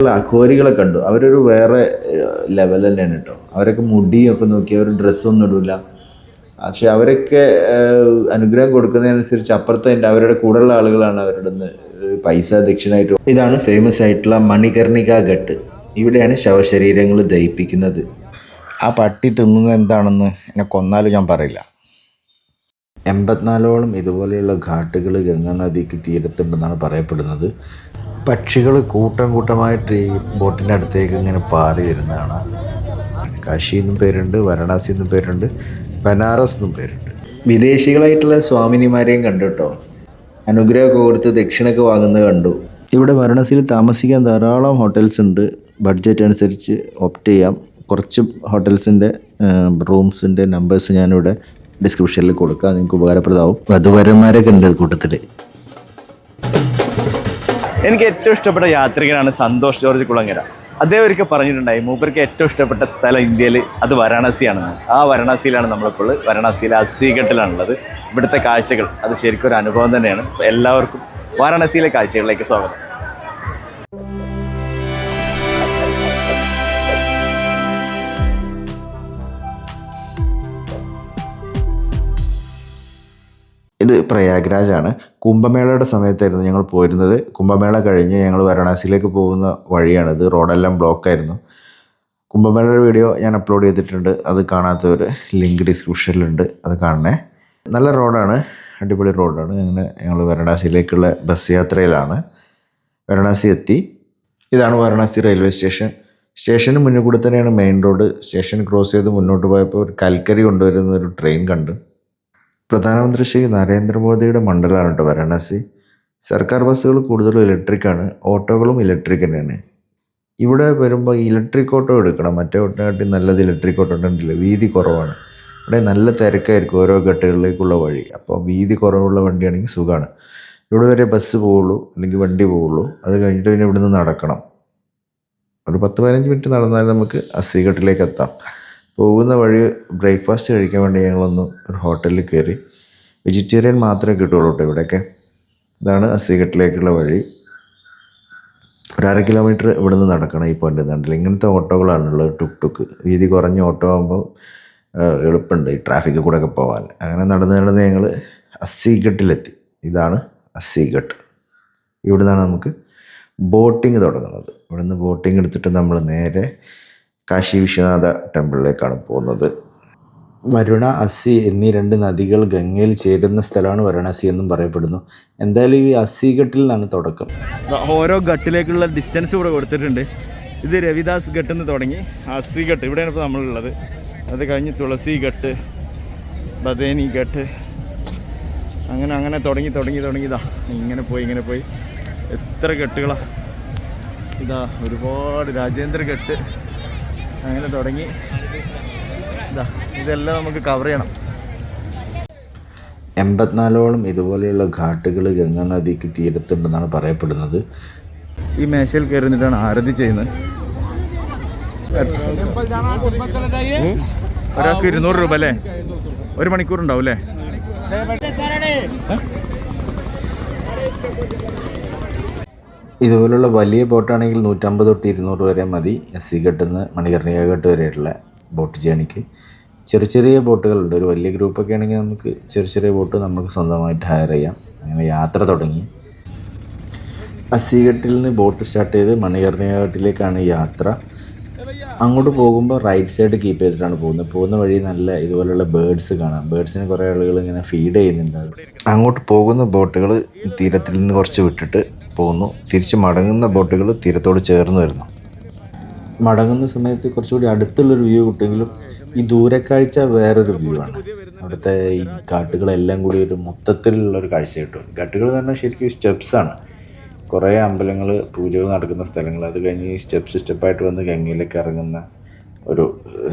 അഘോരികളെ കണ്ടു. അവരൊരു വേറെ ലെവൽ തന്നെയാണ് കേട്ടോ. അവരൊക്കെ മുടിയൊക്കെ നോക്കി, അവർ ഡ്രസ്സൊന്നും ഇടില്ല. പക്ഷെ അവരൊക്കെ അനുഗ്രഹം കൊടുക്കുന്നതിനനുസരിച്ച് അപ്പുറത്തെ അവരുടെ കൂടെയുള്ള ആളുകളാണ് അവരുടെ നിന്ന് പൈസ ദക്ഷിണായിട്ട്. ഇതാണ് ഫേമസ് ആയിട്ടുള്ള മണികർണിക ഘട്ട്. ഇവിടെയാണ് ശവശരീരങ്ങൾ ദഹിപ്പിക്കുന്നത്. ആ പട്ടി തിന്നുന്നത് എന്താണെന്ന് എന്നെ കൊന്നാലും ഞാൻ പറയില്ല. 84ഓളം ഇതുപോലെയുള്ള ഘാട്ടുകൾ ഗംഗാ നദിക്ക് തീരത്തുണ്ടെന്നാണ് പറയപ്പെടുന്നത്. പക്ഷികൾ കൂട്ടം കൂട്ടമായിട്ട് ഈ ബോട്ടിൻ്റെ അടുത്തേക്ക് ഇങ്ങനെ പാറി വരുന്നതാണ്. കാശി എന്നും പേരുണ്ട്, വാരണാസി എന്നും പേരുണ്ട്, ബനാറസ് എന്നും പേരുണ്ട്. വിദേശികളായിട്ടുള്ള സ്വാമിനിമാരെയും കണ്ടു കേട്ടോ. അനുഗ്രഹമൊക്കെ കൊടുത്ത് ദക്ഷിണയൊക്കെ വാങ്ങുന്നത് കണ്ടു. ഇവിടെ വാരണാസിയിൽ താമസിക്കാൻ ധാരാളം ഹോട്ടൽസ് ഉണ്ട്. ബഡ്ജറ്റ് അനുസരിച്ച് ഓപ്റ്റ് ചെയ്യാം. കുറച്ച് ഹോട്ടൽസിൻ്റെ റൂംസിൻ്റെ നമ്പേഴ്സ് ഞാനിവിടെ ഡിസ്ക്രിപ്ഷനിൽ കൊടുക്കാം, നിങ്ങൾക്ക് ഉപകാരപ്രദമാവും. വധുവരന്മാരൊക്കെ ഉണ്ട് കൂട്ടത്തിൽ. എനിക്ക് ഏറ്റവും ഇഷ്ടപ്പെട്ട യാത്രികനാണ് സന്തോഷ് ജോർജ് കുളങ്ങര. അദ്ദേഹം ഒരിക്കൽ പറഞ്ഞിട്ടുണ്ടായി മൂപ്പർക്ക് ഏറ്റവും ഇഷ്ടപ്പെട്ട സ്ഥലം ഇന്ത്യയിൽ അത് വാരണാസിയാണെന്ന്. ആ വാരണാസിയിലാണ് നമ്മളിപ്പോൾ. വാരണാസിയിലെ അസ്സിഘട്ടിലാണുള്ളത്. ഇവിടുത്തെ കാഴ്ചകൾ അത് ശരിക്കും ഒരു അനുഭവം തന്നെയാണ്. എല്ലാവർക്കും വാരണാസിയിലെ കാഴ്ചകളിലേക്ക് സ്വാഗതം. ഇത് പ്രയാഗ്രാജാണ്. കുംഭമേളയുടെ സമയത്തായിരുന്നു ഞങ്ങൾ പോയിരുന്നത്. കുംഭമേള കഴിഞ്ഞ് ഞങ്ങൾ വാരണാസിയിലേക്ക് പോകുന്ന വഴിയാണിത്. റോഡെല്ലാം ബ്ലോക്കായിരുന്നു. കുംഭമേളയുടെ വീഡിയോ ഞാൻ അപ്ലോഡ് ചെയ്തിട്ടുണ്ട്. അത് കാണാത്തവർ ലിങ്ക് ഡിസ്ക്രിപ്ഷനിലുണ്ട്, അത് കാണണേ. നല്ല റോഡാണ്, അടിപൊളി റോഡാണ്. അങ്ങനെ ഞങ്ങൾ വാരണാസിയിലേക്കുള്ള ബസ് യാത്രയിലാണ്. വാരണാസി എത്തി. ഇതാണ് വാരണാസി റെയിൽവേ സ്റ്റേഷൻ. സ്റ്റേഷന് മുന്നിൽ കൂടെ തന്നെയാണ് മെയിൻ റോഡ്. സ്റ്റേഷൻ ക്രോസ് ചെയ്ത് മുന്നോട്ട് പോയപ്പോൾ ഒരു കൽക്കരി കൊണ്ടുവരുന്ന ഒരു ട്രെയിൻ കണ്ടു. പ്രധാനമന്ത്രി ശ്രീ നരേന്ദ്രമോദിയുടെ മണ്ഡലമാണ് കേട്ടോ വാരണാസി. സർക്കാർ ബസ്സുകൾ കൂടുതലും ഇലക്ട്രിക്കാണ്, ഓട്ടോകളും ഇലക്ട്രിക് തന്നെയാണ്. ഇവിടെ വരുമ്പോൾ ഇലക്ട്രിക് ഓട്ടോ എടുക്കണം. മറ്റേ ഓട്ടോനാട്ടി നല്ലത് ഇലക്ട്രിക് ഓട്ടോ ഉണ്ടെങ്കില്ല, വീതി കുറവാണ്. ഇവിടെ നല്ല തിരക്കായിരിക്കും ഓരോ ഘട്ടുകളിലേക്കുള്ള വഴി. അപ്പോൾ വീതി കുറവുള്ള വണ്ടിയാണെങ്കിൽ സുഖമാണ്. ഇവിടെ വരെ ബസ് പോവുള്ളൂ, അല്ലെങ്കിൽ വണ്ടി പോവുള്ളൂ. അത് കഴിഞ്ഞിട്ട് പിന്നെ ഇവിടുന്ന് നടക്കണം. ഒരു 10-15 മിനിറ്റ് നടന്നാൽ നമുക്ക് അസ്സിഘട്ടിലേക്ക് എത്താം. പോകുന്ന വഴി ബ്രേക്ക്ഫാസ്റ്റ് കഴിക്കാൻ വേണ്ടി ഞങ്ങളൊന്ന് ഒരു ഹോട്ടലിൽ കയറി. വെജിറ്റേറിയൻ മാത്രമേ കിട്ടുള്ളൂ കേട്ടോ ഇവിടെയൊക്കെ. ഇതാണ് അസ്സിഘട്ടിലേക്കുള്ള വഴി. ഒരു 1/2 കിലോമീറ്റർ ഇവിടെ നിന്ന് നടക്കണം. ഈ പോയിന്റ് കണ്ടില്ല, ഇങ്ങനത്തെ ഓട്ടോകളാണുള്ളത്. ടുക്ക് വീതി കുറഞ്ഞ ഓട്ടോ ആകുമ്പോൾ എളുപ്പമുണ്ട് ഈ ട്രാഫിക്കിൽ കൂടെ ഒക്കെ പോകാൻ. അങ്ങനെ നടന്ന് ഞങ്ങൾ അസ്സിഘട്ടിലെത്തി. ഇതാണ് അസ്സിഘട്ട്. ഇവിടെ നിന്നാണ് നമുക്ക് ബോട്ടിങ് തുടങ്ങുന്നത്. ഇവിടെ നിന്ന് ബോട്ടിങ് എടുത്തിട്ട് നമ്മൾ നേരെ കാശി വിശ്വനാഥ ടെമ്പിളിലേക്കാണ് പോകുന്നത്. വരുണ, അസ്സി എന്നീ 2 നദികൾ ഗംഗയിൽ ചേരുന്ന സ്ഥലമാണ് വാരണാസി എന്നും പറയപ്പെടുന്നു. എന്തായാലും ഈ അസ്സിഘട്ടിൽ നിന്നാണ് തുടക്കം. ഓരോ ഘട്ടിലേക്കുള്ള ഡിസ്റ്റൻസ് ഇവിടെ കൊടുത്തിട്ടുണ്ട്. ഇത് രവിദാസ് ഘട്ടിൽ നിന്ന് തുടങ്ങി അസ്സിഘട്ട് ഇവിടെയാണ് ഇപ്പോൾ നമ്മളുള്ളത്. അത് കഴിഞ്ഞ് തുളസി ഘട്ട്, ബദേനി ഘട്ട്, അങ്ങനെ തുടങ്ങി ഇതാ ഇങ്ങനെ പോയി എത്ര ഘട്ടുകളാണ്. ഇതാ ഒരുപാട് രാജേന്ദ്ര ഘട്ട് അങ്ങനെ തുടങ്ങി. ഇതെല്ലാം നമുക്ക് കവർ ചെയ്യണം. 84ഓളം ഇതുപോലെയുള്ള ഘാട്ടുകൾ ഗംഗാ നദിക്ക് തീരത്തുണ്ടെന്നാണ് പറയപ്പെടുന്നത്. ഈ മേശയിൽ കയറിന്നിട്ടാണ് ആരതി ചെയ്യുന്നത്. ഒരാൾക്ക് 200 രൂപ അല്ലേ? 1 മണിക്കൂർ ഉണ്ടാവും അല്ലേ? ഇതുപോലുള്ള വലിയ ബോട്ടാണെങ്കിൽ 150 തൊട്ട് 200 വരെ മതി. അസ്സിഘട്ടിൽ നിന്ന് മണികർണിക ഘട്ട് വരെയുള്ള ബോട്ട് ജേണിക്ക്. ചെറിയ ബോട്ടുകളുണ്ട്. ഒരു വലിയ ഗ്രൂപ്പൊക്കെ ആണെങ്കിൽ നമുക്ക് ചെറിയ ബോട്ട് നമുക്ക് സ്വന്തമായിട്ട് ഹയർ ചെയ്യാം. അങ്ങനെ യാത്ര തുടങ്ങി. അസ്സിഘട്ടിൽ നിന്ന് ബോട്ട് സ്റ്റാർട്ട് ചെയ്ത് മണികർണിക ഘട്ടിലേക്കാണ് യാത്ര. അങ്ങോട്ട് പോകുമ്പോൾ റൈറ്റ് സൈഡ് കീപ്പ് ചെയ്തിട്ടാണ് പോകുന്ന വഴി നല്ല ഇതുപോലെയുള്ള ബേഡ്സ് കാണാം. ബേഡ്സിന് കുറേ ആളുകൾ ഇങ്ങനെ ഫീഡ് ചെയ്യുന്നുണ്ട്. അങ്ങോട്ട് പോകുന്ന ബോട്ടുകൾ തീരത്തിൽ നിന്ന് കുറച്ച് വിട്ടിട്ട് പോകുന്നു. തിരിച്ച് മടങ്ങുന്ന ബോട്ടുകൾ തീരത്തോട് ചേർന്ന് വരുന്നു. മടങ്ങുന്ന സമയത്ത് കുറച്ചുകൂടി അടുത്തുള്ളൊരു വ്യൂ കിട്ടുമെങ്കിലും ഈ ദൂരക്കാഴ്ച വേറൊരു വ്യൂ ആണ്. അവിടുത്തെ ഈ കാട്ടുകളെല്ലാം കൂടി ഒരു മൊത്തത്തിലുള്ളൊരു കാഴ്ച കിട്ടും. കാട്ടുകൾ എന്ന് പറഞ്ഞാൽ ശരിക്കും സ്റ്റെപ്സാണ്. കുറേ അമ്പലങ്ങൾ, പൂജകൾ നടക്കുന്ന സ്ഥലങ്ങൾ. അത് കഴിഞ്ഞ് ഈ സ്റ്റെപ്പായിട്ട് വന്ന് ഗംഗയിലേക്ക് ഇറങ്ങുന്ന ഒരു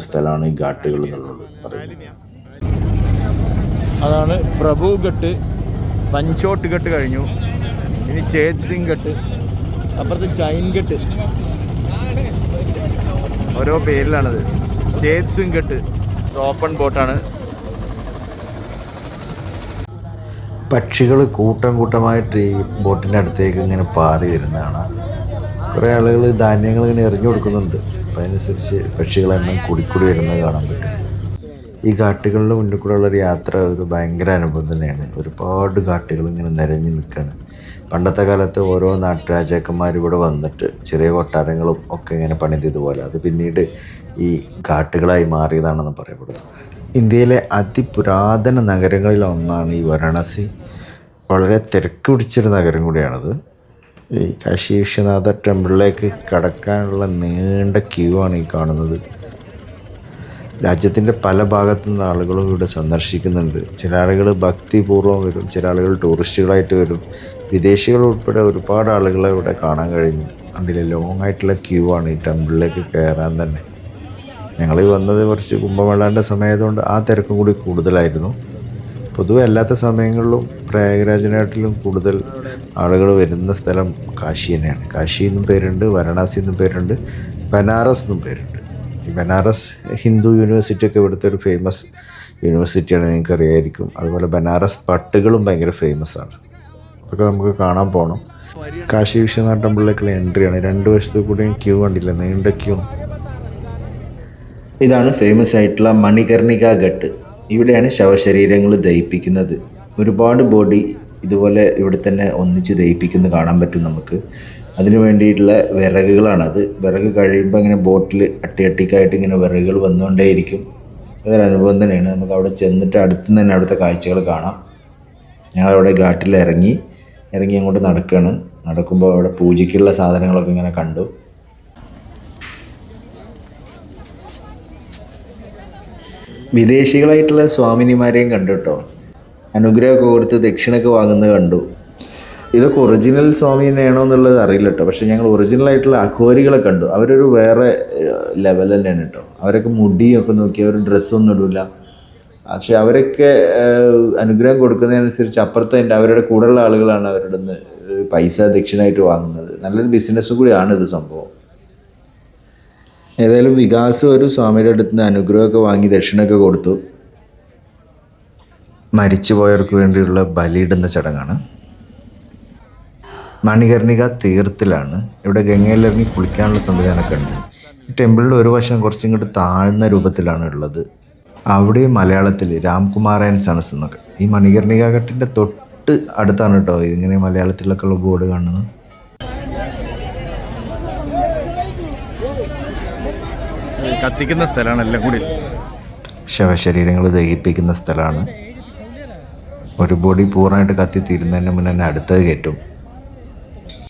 സ്ഥലമാണ് ഈ ഘാട്ടുകൾ എന്നുള്ളത് പറയുന്നത്. അതാണ് പ്രഭു ഘട്ട്, പഞ്ചോട്ട് ഘട്ട് കഴിഞ്ഞു. ഇനി ചേത് സിംഗ് ഘട്ട്, അപ്പുറത്ത് ചൈൻ ഘട്ട്. ഓരോ പേരിലാണത്. ചേത് സിംഗ് ഘട്ട് ഓപ്പൺ ബോട്ടാണ്. പക്ഷികൾ കൂട്ടമായിട്ട് ഈ ബോട്ടിൻ്റെ അടുത്തേക്ക് ഇങ്ങനെ പാറി വരുന്നതാണ്. കുറേ ആളുകൾ ധാന്യങ്ങൾ ഇങ്ങനെ എറിഞ്ഞു കൊടുക്കുന്നുണ്ട്. അപ്പം അതിനനുസരിച്ച് പക്ഷികളെണ്ണം കൂടിക്കൂടി വരുന്നത് കാണാൻ പറ്റും. ഈ ഘാട്ടുകളുടെ മുന്നിൽ കൂടെ ഉള്ളൊരു യാത്ര ഒരു ഭയങ്കര അനുഭവം തന്നെയാണ്. ഒരുപാട് ഘാട്ടുകൾ ഇങ്ങനെ നിരഞ്ഞു നിൽക്കുകയാണ്. പണ്ടത്തെ കാലത്ത് ഓരോ നാട്ടുരാജാക്കന്മാർ ഇവിടെ വന്നിട്ട് ചെറിയ കൊട്ടാരങ്ങളും ഒക്കെ ഇങ്ങനെ പണിതതുപോലെ അത് പിന്നീട് ഈ ഘാട്ടുകളായി മാറിയതാണെന്ന് പറയപ്പെടുന്നു. ഇന്ത്യയിലെ അതിപുരാതന നഗരങ്ങളിൽ ഒന്നാണ് ഈ വാരണാസി. വളരെ തിരക്ക് പിടിച്ചൊരു നഗരം കൂടിയാണത്. ഈ കാശി വിശ്വനാഥ ടെമ്പിളിലേക്ക് കടക്കാനുള്ള നീണ്ട ക്യൂ ആണ് ഈ കാണുന്നത്. രാജ്യത്തിൻ്റെ പല ഭാഗത്തു നിന്ന് ആളുകളും ഇവിടെ സന്ദർശിക്കുന്നുണ്ട്. ചില ആളുകൾ ഭക്തിപൂർവ്വം വരും, ചില ആളുകൾ ടൂറിസ്റ്റുകളായിട്ട് വരും. വിദേശികൾ ഉൾപ്പെടെ ഒരുപാട് ആളുകളെ ഇവിടെ കാണാൻ കഴിഞ്ഞു. അതിൽ ലോങ് ആയിട്ടുള്ള ക്യൂ ആണ് ഈ ടെമ്പിളിലേക്ക് കയറാൻ തന്നെ. ഞങ്ങൾ വന്നത് കുറച്ച് കുംഭമേളാൻ്റെ സമയമായതുകൊണ്ട് ആ തിരക്കും കൂടി കൂടുതലായിരുന്നു. പൊതുവെ അല്ലാത്ത സമയങ്ങളിലും പ്രയാഗ്രാജിനാട്ടിലും കൂടുതൽ ആളുകൾ വരുന്ന സ്ഥലം കാശി തന്നെയാണ്. കാശി എന്നും പേരുണ്ട്, വാരണാസി എന്നും പേരുണ്ട്, ബനാറസ് എന്നും പേരുണ്ട്. ഈ ബനാറസ് ഹിന്ദു യൂണിവേഴ്സിറ്റിയൊക്കെ ഇവിടുത്തെ ഒരു ഫേമസ് യൂണിവേഴ്സിറ്റിയാണ്, നിങ്ങൾക്ക് അറിയായിരിക്കും. അതുപോലെ ബനാറസ് പട്ടുകളും ഭയങ്കര ഫേമസ് ആണ്. അതൊക്കെ നമുക്ക് കാണാൻ പോകണം. കാശി വിശ്വനാഥ ടെമ്പിളിലേക്കുള്ള എൻട്രിയാണ്. രണ്ട് വശത്തു കൂടെയും ക്യൂ കണ്ടില്ല, നീണ്ട ക്യൂ. ഇതാണ് ഫേമസ് ആയിട്ടുള്ള മണികർണിക ഘട്ട്. ഇവിടെയാണ് ശവശരീരങ്ങൾ ദഹിപ്പിക്കുന്നത്. ഒരുപാട് ബോഡി ഇതുപോലെ ഇവിടെ തന്നെ ഒന്നിച്ച് ദഹിപ്പിക്കുന്നത് കാണാൻ പറ്റും നമുക്ക്. അതിന് വേണ്ടിയിട്ടുള്ള വിറകുകളാണത്. വിറക് കഴിയുമ്പോൾ ഇങ്ങനെ ബോട്ടിൽ അട്ടിക്കായിട്ട് ഇങ്ങനെ വിറകുകൾ വന്നുകൊണ്ടേയിരിക്കും. അതൊരു അനുഭവം തന്നെയാണ്. നമുക്ക് അവിടെ ചെന്നിട്ട് അടുത്തുനിന്ന് തന്നെ അവിടുത്തെ കാഴ്ചകൾ കാണാം. ഞങ്ങളവിടെ ഘാട്ടിൽ ഇറങ്ങി അങ്ങോട്ട് നടക്കുകയാണ്. നടക്കുമ്പോൾ അവിടെ പൂജയ്ക്കുള്ള സാധനങ്ങളൊക്കെ ഇങ്ങനെ കണ്ടു. വിദേശികളായിട്ടുള്ള സ്വാമിനിമാരെയും കണ്ടു കേട്ടോ. അനുഗ്രഹമൊക്കെ കൊടുത്ത് ദക്ഷിണയൊക്കെ വാങ്ങുന്നത് കണ്ടു. ഇതൊക്കെ ഒറിജിനൽ സ്വാമി തന്നെയാണോ എന്നുള്ളത് അറിയില്ല കേട്ടോ. പക്ഷേ ഞങ്ങൾ ഒറിജിനലായിട്ടുള്ള അഘോരികളെ കണ്ടു. അവരൊരു വേറെ ലെവൽ തന്നെയാണ് കേട്ടോ. അവരൊക്കെ മുടിയൊക്കെ നോക്കി, അവർ ഡ്രസ്സൊന്നും ഇടില്ല. പക്ഷെ അവരൊക്കെ അനുഗ്രഹം കൊടുക്കുന്നതിനനുസരിച്ച് അപ്പുറത്തെ അവരുടെ കൂടെയുള്ള ആളുകളാണ് അവരുടെ നിന്ന് പൈസ ദക്ഷിണയായിട്ട് വാങ്ങുന്നത്. നല്ലൊരു ബിസിനസ്സും കൂടിയാണ് ഇത് സംഭവം. ഏതായാലും വികാസം ഒരു സ്വാമിയുടെ അടുത്ത് നിന്ന് അനുഗ്രഹമൊക്കെ വാങ്ങി ദക്ഷിണയൊക്കെ കൊടുത്തു. മരിച്ചുപോയവർക്ക് വേണ്ടിയുള്ള ബലിയിടുന്ന ചടങ്ങാണ്. മണികർണിക തീർത്ഥത്തിലാണ്. ഇവിടെ ഗംഗയിലിറങ്ങി കുളിക്കാനുള്ള സംവിധാനമൊക്കെ ഉണ്ട്. ഈ ടെമ്പിളിൻ്റെ ഒരു വശം കുറച്ചിങ്ങോട്ട് താഴ്ന്ന രൂപത്തിലാണ് ഉള്ളത്. അവിടെയും മലയാളത്തിൽ രാംകുമാരൻ സണസ് എന്നൊക്കെ. ഈ മണികർണിക ഘട്ടിൻ്റെ തൊട്ട് അടുത്താണ് കേട്ടോ ഇങ്ങനെ മലയാളത്തിലൊക്കെ ഉള്ള ബോർഡ് കാണുന്നത്. കത്തിക്കുന്ന സ്ഥലമാണ് എല്ലാം കൂടി. ശവശരീരങ്ങൾ ദഹിപ്പിക്കുന്ന സ്ഥലമാണ്. ഒരു ബോഡി പൂർണ്ണമായിട്ട് കത്തി തീരുന്നതിന് മുന്നേ തന്നെ അടുത്തത് കയറ്റും.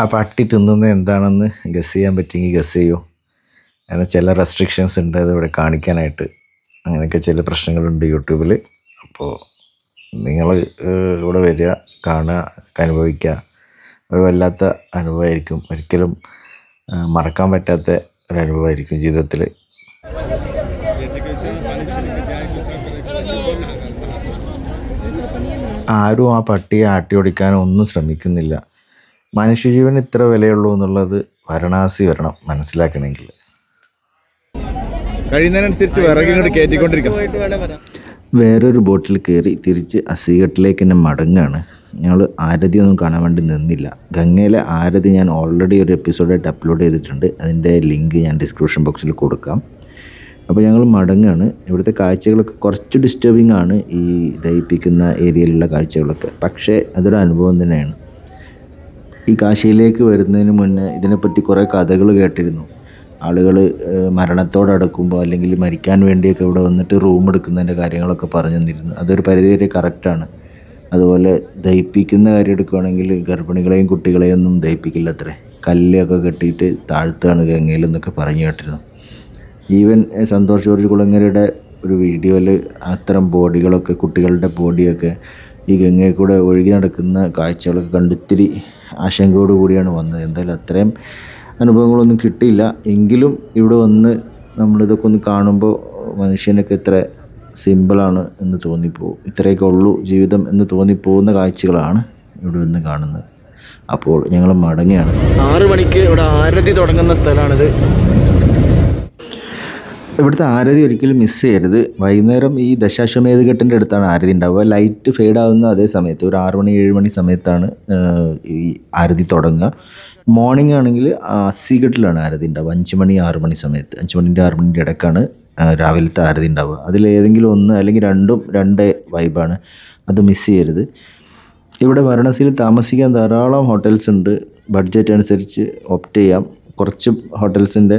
ആ പട്ടി തിന്നുന്നത് എന്താണെന്ന് ഗസ് ചെയ്യാൻ പറ്റിയെങ്കിൽ ഗസ് ചെയ്യൂ. അങ്ങനെ ചില റെസ്ട്രിക്ഷൻസ് ഉണ്ട് അതിവിടെ കാണിക്കാനായിട്ട്. അങ്ങനെയൊക്കെ ചില പ്രശ്നങ്ങളുണ്ട് യൂട്യൂബിൽ. അപ്പോൾ നിങ്ങൾ ഇവിടെ വരിക, കാണുക, അനുഭവിക്കുക. ഒരു വല്ലാത്ത അനുഭവമായിരിക്കും. ഒരിക്കലും മറക്കാൻ പറ്റാത്ത ഒരു അനുഭവമായിരിക്കും ജീവിതത്തിൽ. ആരും ആ പട്ടിയെ ആട്ടി ഓടിക്കാനോ ഒന്നും ശ്രമിക്കുന്നില്ല. മനുഷ്യജീവൻ ഇത്ര വിലയുള്ളൂ എന്നുള്ളത് വാരണാസി വരണം മനസ്സിലാക്കണമെങ്കിൽ. കഴിയുന്നതിനനുസരിച്ച് വിറക് ഇങ്ങോട്ട് കയറ്റിക്കൊണ്ടിരിക്കും. വേറൊരു ബോട്ടിൽ കയറി തിരിച്ച് അസിഘട്ടിലേക്ക് തന്നെ മടങ്ങാണ്. ഞങ്ങൾ ആരതിയൊന്നും കാണാൻ വേണ്ടി നിന്നില്ല. ഗംഗയിലെ ആരതി ഞാൻ ഓൾറെഡി ഒരു എപ്പിസോഡായിട്ട് അപ്ലോഡ് ചെയ്തിട്ടുണ്ട്. അതിൻ്റെ ലിങ്ക് ഞാൻ ഡിസ്ക്രിപ്ഷൻ ബോക്സിൽ കൊടുക്കാം. അപ്പോൾ ഞങ്ങൾ മടങ്ങാണ്. ഇവിടുത്തെ കാഴ്ചകളൊക്കെ കുറച്ച് ഡിസ്റ്റർബിംഗ് ആണ്, ഈ ദഹിപ്പിക്കുന്ന ഏരിയയിലുള്ള കാഴ്ചകളൊക്കെ. പക്ഷേ അതൊരു അനുഭവം തന്നെയാണ്. ഈ കാശിയിലേക്ക് വരുന്നതിന് മുന്നേ ഇതിനെപ്പറ്റി കുറേ കഥകൾ കേട്ടിരുന്നു. ആളുകൾ മരണത്തോടടുക്കുമ്പോൾ അല്ലെങ്കിൽ മരിക്കാൻ വേണ്ടിയൊക്കെ ഇവിടെ വന്നിട്ട് റൂം എടുക്കുന്നതിൻ്റെ കാര്യങ്ങളൊക്കെ പറഞ്ഞു തന്നിരുന്നു. അതൊരു പരിധിവരെ കറക്റ്റാണ്. അതുപോലെ ദഹിപ്പിക്കുന്ന കാര്യം എടുക്കുകയാണെങ്കിൽ ഗർഭിണികളെയും കുട്ടികളെയും ഒന്നും ദഹിപ്പിക്കില്ല അത്രേ. കല്ലൊക്കെ കെട്ടിയിട്ട് താഴ്ത്തുകയാണ് ഗംഗയിൽ എന്നൊക്കെ പറഞ്ഞു കേട്ടിരുന്നു. ഈവൻ സന്തോഷ് ജോർജ് കുളങ്ങരയുടെ ഒരു വീഡിയോയിൽ അത്തരം ബോഡികളൊക്കെ, കുട്ടികളുടെ ബോഡിയൊക്കെ ഈ ഗംഗയിൽ കൂടെ ഒഴുകി നടക്കുന്ന കാഴ്ചകളൊക്കെ കണ്ടിത്തിരി ആശങ്കയോടു കൂടിയാണ് വന്നത്. എന്തായാലും അത്രയും അനുഭവങ്ങളൊന്നും കിട്ടിയില്ല. എങ്കിലും ഇവിടെ വന്ന് നമ്മളിതൊക്കെ ഒന്ന് കാണുമ്പോൾ മനുഷ്യനൊക്കെ ഇത്ര സിമ്പിളാണ് എന്ന് തോന്നിപ്പോവും. ഇത്രയൊക്കെ ഉള്ളൂ ജീവിതം എന്ന് തോന്നിപ്പോകുന്ന കാഴ്ചകളാണ് ഇവിടെ വന്ന് കാണുന്നത്. അപ്പോൾ ഞങ്ങൾ മടങ്ങുകയാണ്. 6 മണിക്ക് ഇവിടെ ആരതി തുടങ്ങുന്ന സ്ഥലമാണിത്. ഇവിടുത്തെ ആരതി ഒരിക്കലും മിസ് ചെയ്യരുത്. വൈകുന്നേരം ഈ ദശാശ്വമേധഘട്ടിൻ്റെ അടുത്താണ് ആരതി ഉണ്ടാവുക. ലൈറ്റ് ഫെയ്ഡ് ആവുന്ന അതേ സമയത്ത് ഒരു 6 മണി 7 മണി സമയത്താണ് ഈ ആരതി തുടങ്ങുക. മോർണിംഗ് ആണെങ്കിൽ അസിഘട്ടിലാണ് ആരതി ഉണ്ടാവുക. 5 മണി 6 മണി സമയത്ത്, 5 മണിൻ്റെ 6 മണിൻ്റെ ഇടയ്ക്കാണ് രാവിലത്തെ ആരതി ഉണ്ടാവുക. അതിലേതെങ്കിലും ഒന്ന് അല്ലെങ്കിൽ രണ്ടും രണ്ട് വൈബാണ്, അത് മിസ് ചെയ്യരുത്. ഇവിടെ വാരണാസിയിൽ താമസിക്കാൻ ധാരാളം ഹോട്ടൽസ് ഉണ്ട്. ബഡ്ജറ്റ് അനുസരിച്ച് ഓപ്റ്റ് ചെയ്യാം. കുറച്ച് ഹോട്ടൽസിൻ്റെ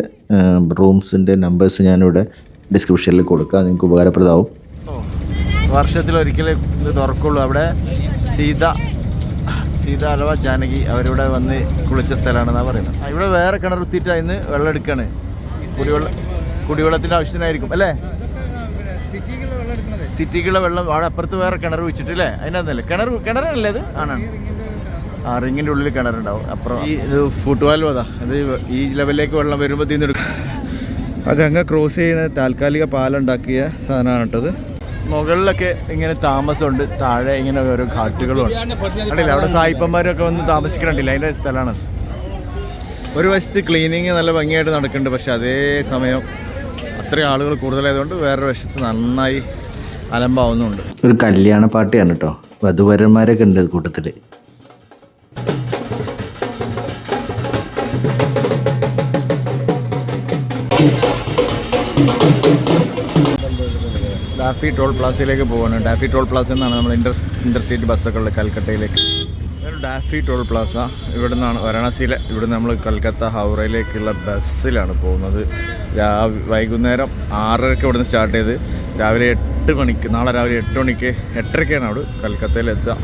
റൂംസിൻ്റെ നമ്പേഴ്സ് ഞാനിവിടെ ഡിസ്ക്രിപ്ഷനിൽ കൊടുക്കാം, നിങ്ങൾക്ക് ഉപകാരപ്രദമാവും. വർഷത്തിലൊരിക്കലേ ഇത് തുറക്കുള്ളൂ. അവിടെ സീത അഥവാ ജാനകി അവരിവിടെ വന്ന് കുളിച്ച സ്ഥലമാണെന്നാണ് പറയുന്നത്. ഇവിടെ വേറെ കിണർ കുത്തിയിട്ട് അതിന് വെള്ളം എടുക്കുകയാണ്. കുടിവെള്ളത്തിൻ്റെ ആവശ്യത്തിനായിരിക്കും അല്ലേ? സിറ്റിക്കുള്ള വെള്ളം അവിടെ അപ്പുറത്ത് വേറെ കിണർ വെച്ചിട്ടില്ലേ? അതിനകത്തല്ലേ കിണറല്ലേ അത്? ആണാണ്. റിങ്ങിൻ്റെ ഉള്ളിൽ കിണറുണ്ടാവും. അപ്പുറം ഈ ഇത് ഫുട്ബോൾ അതാ, അത് ഈ ലെവലിലേക്ക് വെള്ളം വരുമ്പോൾ തീർന്നെടുക്കും. ആ ഗംഗ ക്രോസ് ചെയ്യുന്ന താൽക്കാലിക പാലുണ്ടാക്കിയ സാധനമാണ് കേട്ടത്. മുകളിലൊക്കെ ഇങ്ങനെ താമസമുണ്ട്, താഴെ ഇങ്ങനെ ഓരോ ഘാട്ടുകളും ഉണ്ട്. കണ്ടില്ല, അവിടെ സായിപ്പന്മാരൊക്കെ വന്ന് താമസിക്കണ്ടില്ല, അതിൻ്റെ സ്ഥലമാണ്. ഒരു വശത്ത് ക്ലീനിങ് നല്ല ഭംഗിയായിട്ട് നടക്കുന്നുണ്ട്, പക്ഷെ അതേ സമയം അത്രയും ആളുകൾ കൂടുതലായതുകൊണ്ട് വേറൊരു വശത്ത് നന്നായി അലമ്പാവുന്നുണ്ട്. ഒരു കല്യാണ പാർട്ടിയാണ് കേട്ടോ, വധുവരന്മാരൊക്കെ ഉണ്ട് കൂട്ടത്തിൽ. ഡാഫി ടോൾ പ്ലാസയിലേക്ക് പോവാണ്. ഡാഫി ടോൾ പ്ലാസ എന്നാണ് നമ്മൾ ഇൻ്റർസ്റ്റേറ്റ് ബസ്സൊക്കെ ഉള്ളത് കൽക്കട്ടയിലേക്ക്. ഡാഫി ടോൾ പ്ലാസ ഇവിടെ നിന്നാണ് വാരണാസിയിലെ. ഇവിടെ നമ്മൾ കൽക്കത്ത ഹൗറയിലേക്കുള്ള ബസ്സിലാണ് പോകുന്നത്. വൈകുന്നേരം 6:30 ഇവിടെ നിന്ന് സ്റ്റാർട്ട് ചെയ്ത് രാവിലെ 8 മണിക്ക്, നാളെ രാവിലെ 8 മണിക്ക് 8:30ക്കാണ് അവിടെ കൽക്കത്തയിലെത്തുക.